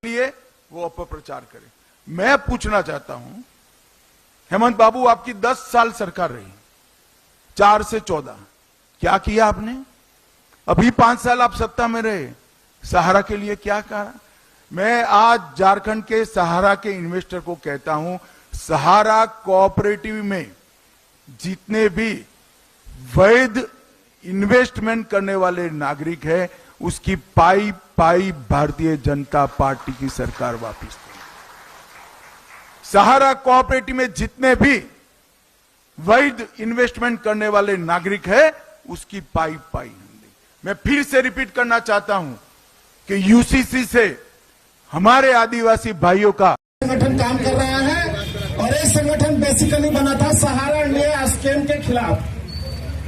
लिए वो अपप्रचार करे। मैं पूछना चाहता हूं, हेमंत बाबू आपकी 10 साल सरकार रही, 4 से 14, क्या किया आपने? अभी 5 साल आप सत्ता में रहे, सहारा के लिए क्या कहा? मैं आज झारखंड के सहारा के इन्वेस्टर को कहता हूं, सहारा कोऑपरेटिव में जितने भी वैध इन्वेस्टमेंट करने वाले नागरिक हैं, उसकी पाई पाई भारतीय जनता पार्टी की सरकार वापिस देगी। सहारा कोऑपरेटिव में जितने भी वैध इन्वेस्टमेंट करने वाले नागरिक हैं, उसकी पाई पाई हम देंगे। मैं फिर से रिपीट करना चाहता हूं कि यूसीसी से हमारे आदिवासी भाइयों का संगठन काम कर रहा है और ये संगठन बेसिकली बना था सहारा इंडिया स्कैम के खिलाफ।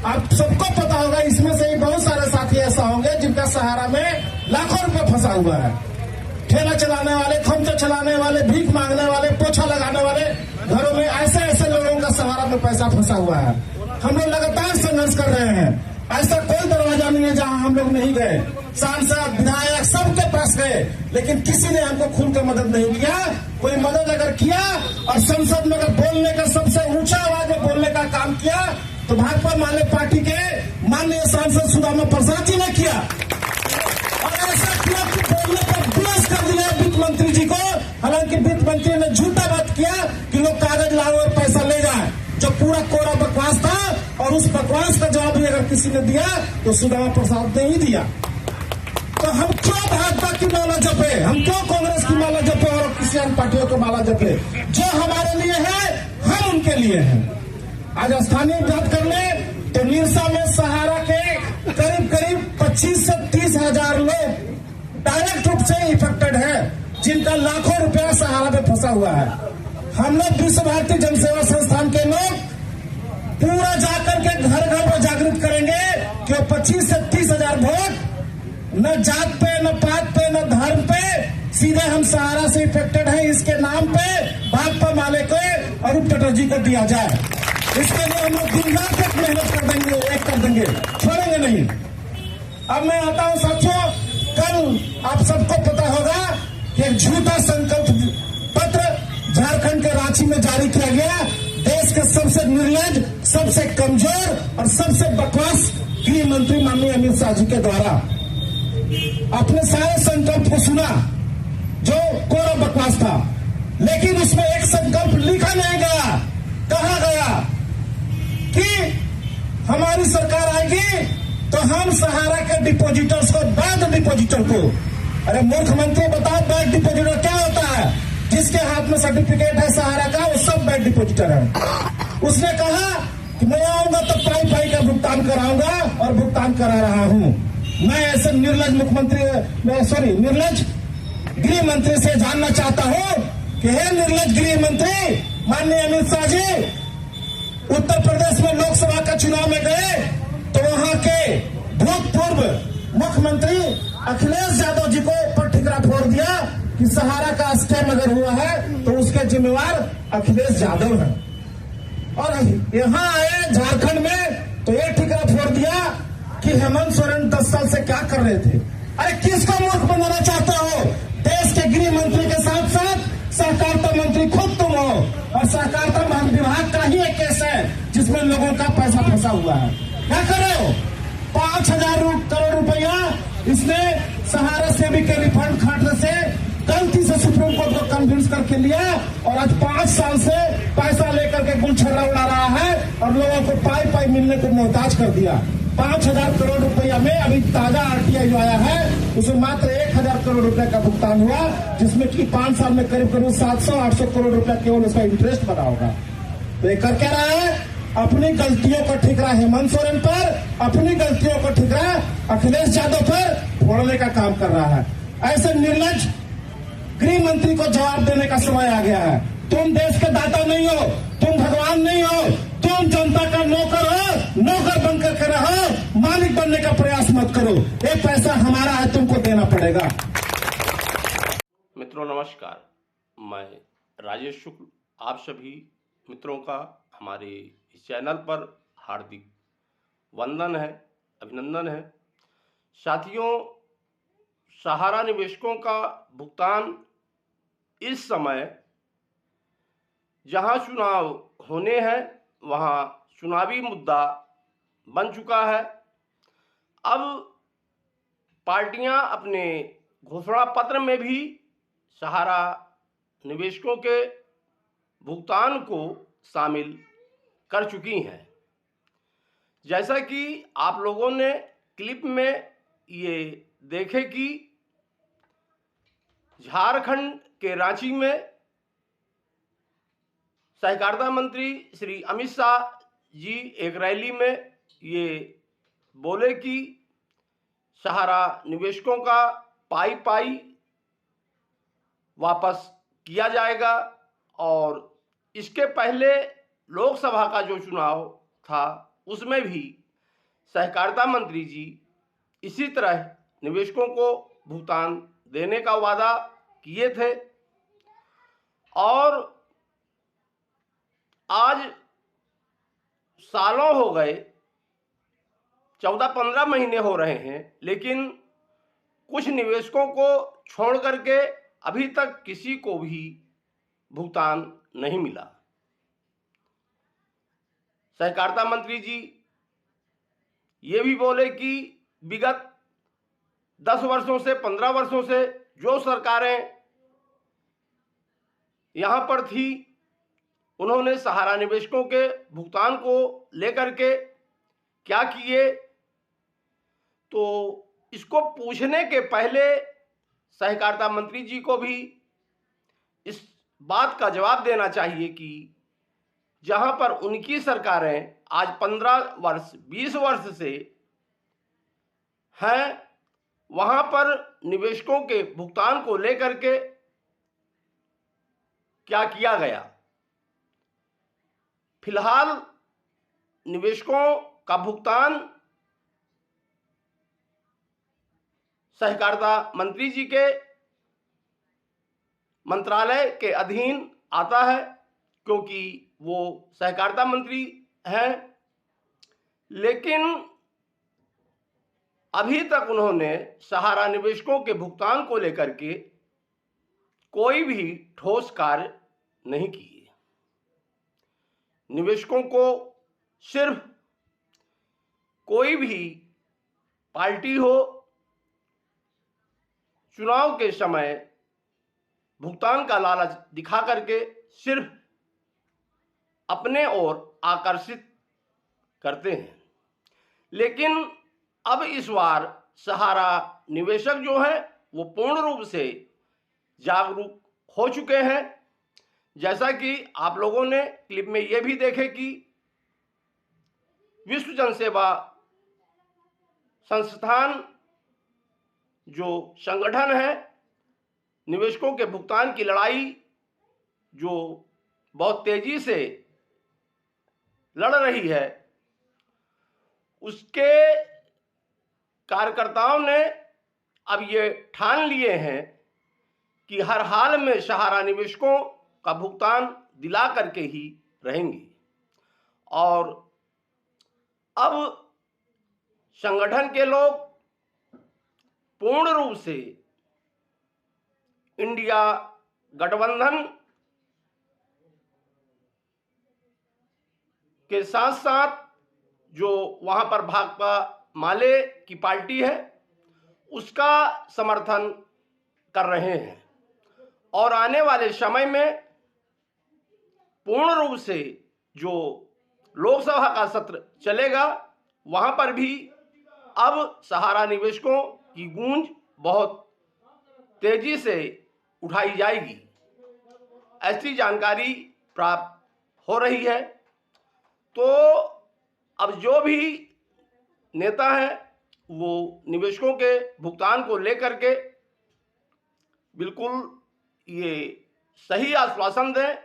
आप सबको पता होगा, इसमें से ही बहुत सारे साथी ऐसा होंगे जिनका सहारा में लाखों रुपए फंसा हुआ है। ठेला चलाने वाले, खमचा चलाने वाले, भीख मांगने वाले, पोछा लगाने वाले, घरों में ऐसे ऐसे लोगों का सहारा में पैसा फंसा हुआ है। हम लोग लगातार संघर्ष कर रहे हैं। ऐसा कोई दरवाजा नहीं है जहां हम लोग नहीं गए। सांसद, विधायक सबके पास गए, लेकिन किसी ने हमको खुल कर मदद नहीं किया। कोई मदद अगर किया और संसद में अगर बोलने का, सबसे ऊंचा आवाज में बोलने का काम किया, तो भाजपा माले पार्टी के माननीय सांसद सुदामा प्रसाद जी ने किया। और ऐसा किया कि बोलने पर विनाश कर दिया वित्त मंत्री जी को। हालांकि वित्त मंत्री ने झूठा बात किया कि लोग कागज लाओ और पैसा ले जाए, जो पूरा कोरा बकवास था। और उस बकवास का जवाब भी अगर किसी ने दिया तो सुदामा प्रसाद ने ही दिया। तो हम क्यों भाजपा की माला जपे, हम क्यों कांग्रेस की माला जपे और किसी अन्य पार्टियों की माला जपे? जो हमारे लिए है, हम उनके लिए हैं। आज स्थानीय बात कर ले तो निरसा में सहारा के करीब 25 से 30 हजार लोग डायरेक्ट रूप से इफेक्टेड है, जिनका लाखों रुपया सहारा में फंसा हुआ है। हम लोग विश्व भारती जनसेवा संस्थान के लोग पूरा जाकर के घर घर पर जागृत करेंगे कि 25 से 30 हजार वोट न जात पे, न पात पे, न धर्म पे, सीधे हम सहारा से इफेक्टेड हैं इसके नाम पे भाजपा माले को अरूप चटर्जी को दिया जाए। इसके लिए हम लोग दिन रात तक मेहनत कर देंगे, एक कर देंगे, छोड़ेंगे नहीं। अब मैं आता हूं साथियों, कल आप सबको पता होगा कि एक झूठा संकल्प पत्र झारखंड के रांची में जारी किया गया। देश के सबसे निर्लज, सबसे कमजोर और सबसे बकवास गृह मंत्री माननीय अमित शाह जी के द्वारा अपने सारे संकल्प को सुना, जो कोरा बकवास था, लेकिन उसमें एक संकल्प लिखा नहीं गया। कहा गया कि हमारी सरकार आएगी तो हम सहारा के डिपोजिटर्स को, बैंक डिपोजिटर को, अरे मूर्ख मंत्री बताओ बैंक डिपोजिटर क्या होता है? जिसके हाथ में सर्टिफिकेट है सहारा का, वो सब बैंक डिपोजिटर है। उसने कहा कि मैं आऊंगा तो पाई पाई का भुगतान कराऊंगा और भुगतान करा रहा हूं। मैं ऐसे निर्लज निर्लज गृह मंत्री से जानना चाहता हूं कि हे निर्लज गृह मंत्री माननीय अमित शाह जी, उत्तर प्रदेश में लोकसभा का चुनाव में गए तो वहां के भूतपूर्व मुख्यमंत्री अखिलेश यादव जी को ऊपर ठिकरा फोड़ दिया कि सहारा का स्कैम अगर हुआ है तो उसके जिम्मेवार अखिलेश यादव है। और यहां आए झारखंड में तो ये ठिकरा फोड़ दिया कि हेमंत सोरेन 10 साल से क्या कर रहे थे। अरे किसको मूर्ख बनाना चाहते हो? देश के गृह मंत्री के साथ साथ सहकारिता मंत्री खुद तुम हो, और सहकारिता विभाग का ही एक केस है जिसमें लोगों का पैसा फंसा हुआ है। क्या कर रहे हो? 5,000 करोड़ रुपया इसने सहारा से भी के रिफंड खाते से गलती से सुप्रीम कोर्ट को कन्विंस करके लिया, और आज 5 साल से पैसा लेकर के गुलछर्रा उड़ा रहा है और लोगों को पाई पाई मिलने को मोहताज कर दिया। 5,000 करोड़ रुपया में अभी ताजा आरटीआई जो आया है उसमें मात्र 1,000 करोड़ रुपए का भुगतान हुआ, जिसमें कि 5 साल में करीब 700-800 करोड़ रुपया केवल उसका इंटरेस्ट बना होगा। तो ये कर क्या रहा है? अपनी गलतियों को ठिकरा हेमंत सोरेन पर, अपनी गलतियों को ठिकरा अखिलेश यादव पर फोड़ने का काम कर रहा है। ऐसे निर्लज गृह मंत्री को जवाब देने का समय आ गया है। तुम देश के दाता नहीं हो, तुम भगवान नहीं हो, तुम जनता का नौकर हो। नौकर बनकर के रहो, मालिक बनने का प्रयास मत करो। ये पैसा हमारा है, तुमको देना पड़ेगा। मित्रों नमस्कार, मैं राजेश शुक्ल आप सभी मित्रों का हमारे इस चैनल पर हार्दिक वंदन है, अभिनंदन है। साथियों, सहारा निवेशकों का भुगतान इस समय जहां चुनाव होने हैं वहां चुनावी मुद्दा बन चुका है। अब पार्टियां अपने घोषणा पत्र में भी सहारा निवेशकों के भुगतान को शामिल कर चुकी हैं। जैसा कि आप लोगों ने क्लिप में ये देखे कि झारखंड के रांची में सहकारिता मंत्री श्री अमित शाह जी एक रैली में ये बोले कि सहारा निवेशकों का पाई पाई वापस किया जाएगा। और इसके पहले लोकसभा का जो चुनाव था उसमें भी सहकारिता मंत्री जी इसी तरह निवेशकों को भुगतान देने का वादा किए थे। और आज सालों हो गए, 14-15 महीने हो रहे हैं, लेकिन कुछ निवेशकों को छोड़ करके अभी तक किसी को भी भुगतान नहीं मिला। सहकारिता मंत्री जी ये भी बोले कि विगत 10 वर्षों से 15 वर्षों से जो सरकारें यहां पर थी उन्होंने सहारा निवेशकों के भुगतान को लेकर के क्या किए, तो इसको पूछने के पहले सहकारिता मंत्री जी को भी इस बात का जवाब देना चाहिए कि जहां पर उनकी सरकारें आज 15 वर्ष 20 वर्ष से हैं वहां पर निवेशकों के भुगतान को लेकर के क्या किया गया। फिलहाल निवेशकों का भुगतान सहकारिता मंत्री जी के मंत्रालय के अधीन आता है क्योंकि वो सहकारिता मंत्री हैं, लेकिन अभी तक उन्होंने सहारा निवेशकों के भुगतान को लेकर के कोई भी ठोस कार्य नहीं किए। निवेशकों को सिर्फ कोई भी पार्टी हो चुनाव के समय भुगतान का लालच दिखा करके सिर्फ अपने ओर आकर्षित करते हैं। लेकिन अब इस बार सहारा निवेशक जो हैं वो पूर्ण रूप से जागरूक हो चुके हैं। जैसा कि आप लोगों ने क्लिप में ये भी देखे कि विश्व जनसेवा संस्थान जो संगठन है निवेशकों के भुगतान की लड़ाई जो बहुत तेजी से लड़ रही है, उसके कार्यकर्ताओं ने अब ये ठान लिए हैं कि हर हाल में सहारा निवेशकों का भुगतान दिला करके ही रहेंगे। और अब संगठन के लोग पूर्ण रूप से इंडिया गठबंधन के साथ साथ जो वहां पर भाकपा माले की पार्टी है उसका समर्थन कर रहे हैं। और आने वाले समय में पूर्ण रूप से जो लोकसभा का सत्र चलेगा वहां पर भी अब सहारा निवेशकों की गूंज बहुत तेजी से उठाई जाएगी, ऐसी जानकारी प्राप्त हो रही है। तो अब जो भी नेता हैं वो निवेशकों के भुगतान को लेकर के बिल्कुल ये सही आश्वासन दें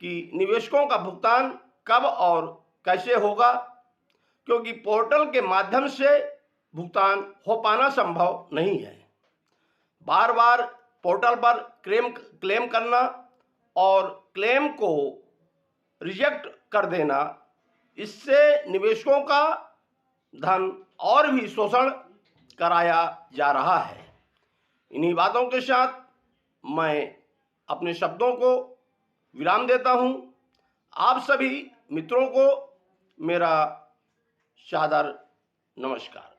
कि निवेशकों का भुगतान कब और कैसे होगा, क्योंकि पोर्टल के माध्यम से भुगतान हो पाना संभव नहीं है। बार बार पोर्टल पर क्लेम करना और क्लेम को रिजेक्ट कर देना, इससे निवेशकों का धन और भी शोषण कराया जा रहा है। इन्हीं बातों के साथ मैं अपने शब्दों को विराम देता हूं। आप सभी मित्रों को मेरा सादर नमस्कार।